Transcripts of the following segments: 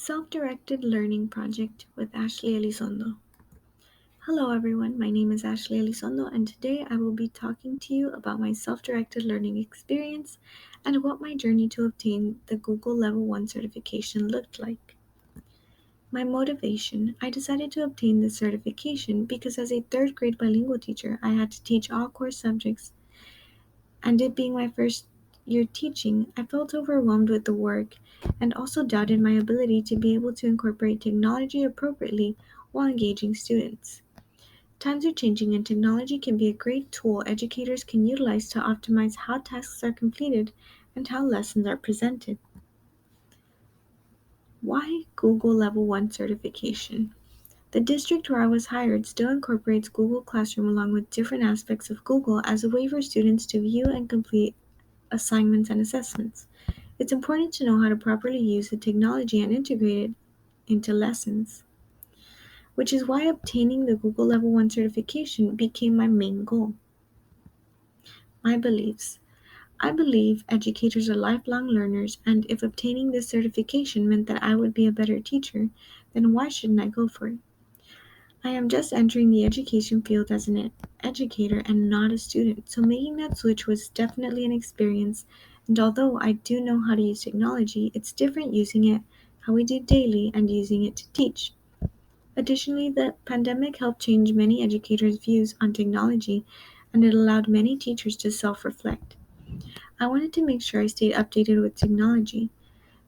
Self-Directed Learning Project with Ashley Elizondo. Hello everyone, my name is Ashley Elizondo and today I will be talking to you about my self-directed learning experience and what my journey to obtain the Google Level 1 certification looked like. My motivation: I decided to obtain this certification because as a third grade bilingual teacher, I had to teach all core subjects, and it being my first year teaching, I felt overwhelmed with the work and also doubted my ability to be able to incorporate technology appropriately while engaging students. Times are changing and technology can be a great tool educators can utilize to optimize how tasks are completed and how lessons are presented. Why Google Level 1 certification? The district where I was hired still incorporates Google Classroom along with different aspects of Google as a way for students to view and complete assignments and assessments. It's important to know how to properly use the technology and integrate it into lessons, which is why obtaining the Google Level 1 certification became my main goal. My beliefs: I believe educators are lifelong learners, and if obtaining this certification meant that I would be a better teacher, then why shouldn't I go for it? I am just entering the education field as an educator and not a student, so making that switch was definitely an experience, and although I do know how to use technology, it's different using it how we do daily and using it to teach. Additionally, the pandemic helped change many educators' views on technology, and it allowed many teachers to self-reflect. I wanted to make sure I stayed updated with technology.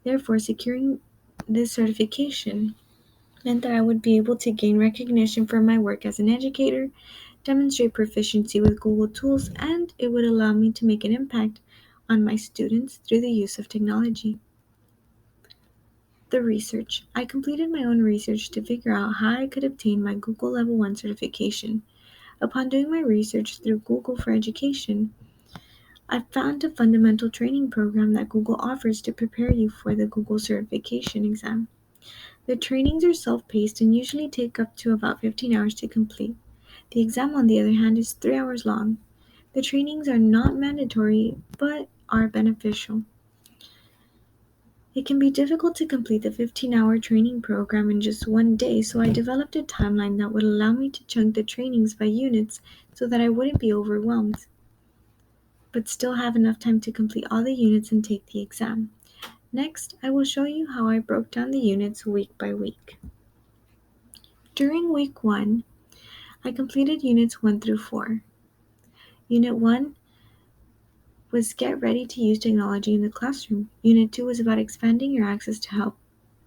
Therefore, securing this certification meant that I would be able to gain recognition for my work as an educator, demonstrate proficiency with Google tools, and it would allow me to make an impact on my students through the use of technology. The research. I completed my own research to figure out how I could obtain my Google Level 1 certification. Upon doing my research through Google for Education, I found a fundamental training program that Google offers to prepare you for the Google certification exam. The trainings are self-paced and usually take up to about 15 hours to complete. The exam, on the other hand, is 3 hours long. The trainings are not mandatory, but are beneficial. It can be difficult to complete the 15-hour training program in just one day, so I developed a timeline that would allow me to chunk the trainings by units so that I wouldn't be overwhelmed, but still have enough time to complete all the units and take the exam. Next, I will show you how I broke down the units week by week. During week 1, I completed units 1 through 4. Unit 1 was get ready to use technology in the classroom. Unit 2 was about expanding your access to help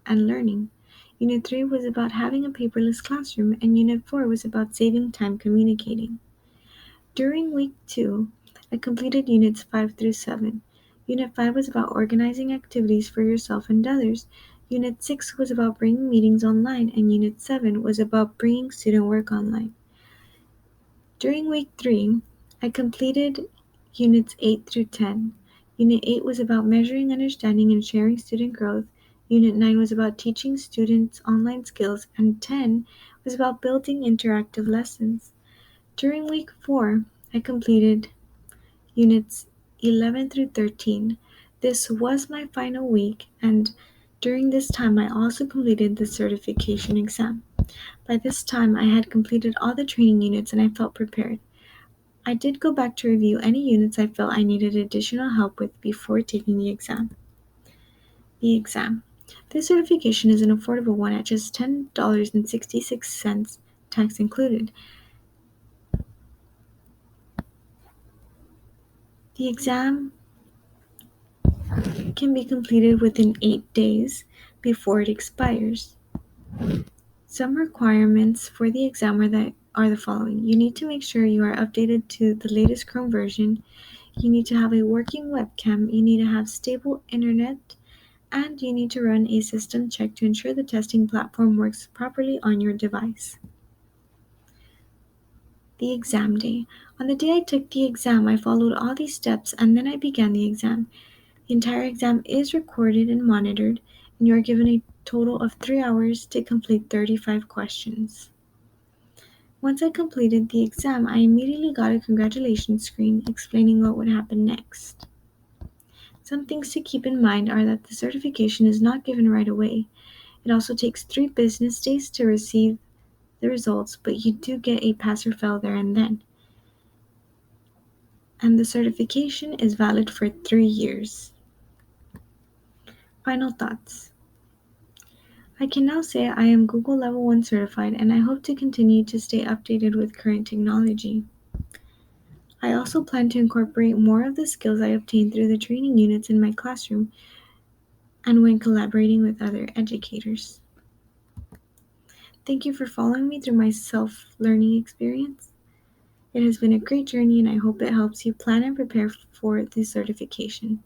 and learning. Unit 3 was about having a paperless classroom, and Unit 4 was about saving time communicating. During week 2, I completed units 5 through 7. Unit 5 was about organizing activities for yourself and others. Unit 6 was about bringing meetings online, and Unit 7 was about bringing student work online. During week 3, I completed units 8 through 10. Unit 8 was about measuring understanding and sharing student growth. Unit 9 was about teaching students online skills, and 10 was about building interactive lessons. During week 4, I completed units 11 through 13. This was my final week, and during this time I also completed the certification exam. By this time, I had completed all the training units and I felt prepared. I did go back to review any units I felt I needed additional help with before taking the exam. The exam. This certification is an affordable one at just $10.66, tax included. The exam can be completed within 8 days before it expires. Some requirements for the exam are the following. You need to make sure you are updated to the latest Chrome version. You need to have a working webcam. You need to have stable internet. And you need to run a system check to ensure the testing platform works properly on your device. The exam day. On the day I took the exam, I followed all these steps and then I began the exam. The entire exam is recorded and monitored, and you are given a total of 3 hours to complete 35 questions. Once I completed the exam, I immediately got a congratulations screen explaining what would happen next. Some things to keep in mind are that the certification is not given right away. It also takes 3 business days to receive the results, but you do get a pass or fail there and then. And the certification is valid for 3 years. Final thoughts. I can now say I am Google Level 1 certified, and I hope to continue to stay updated with current technology. I also plan to incorporate more of the skills I obtained through the training units in my classroom and when collaborating with other educators. Thank you for following me through my self-learning experience. It has been a great journey, and I hope it helps you plan and prepare for the certification.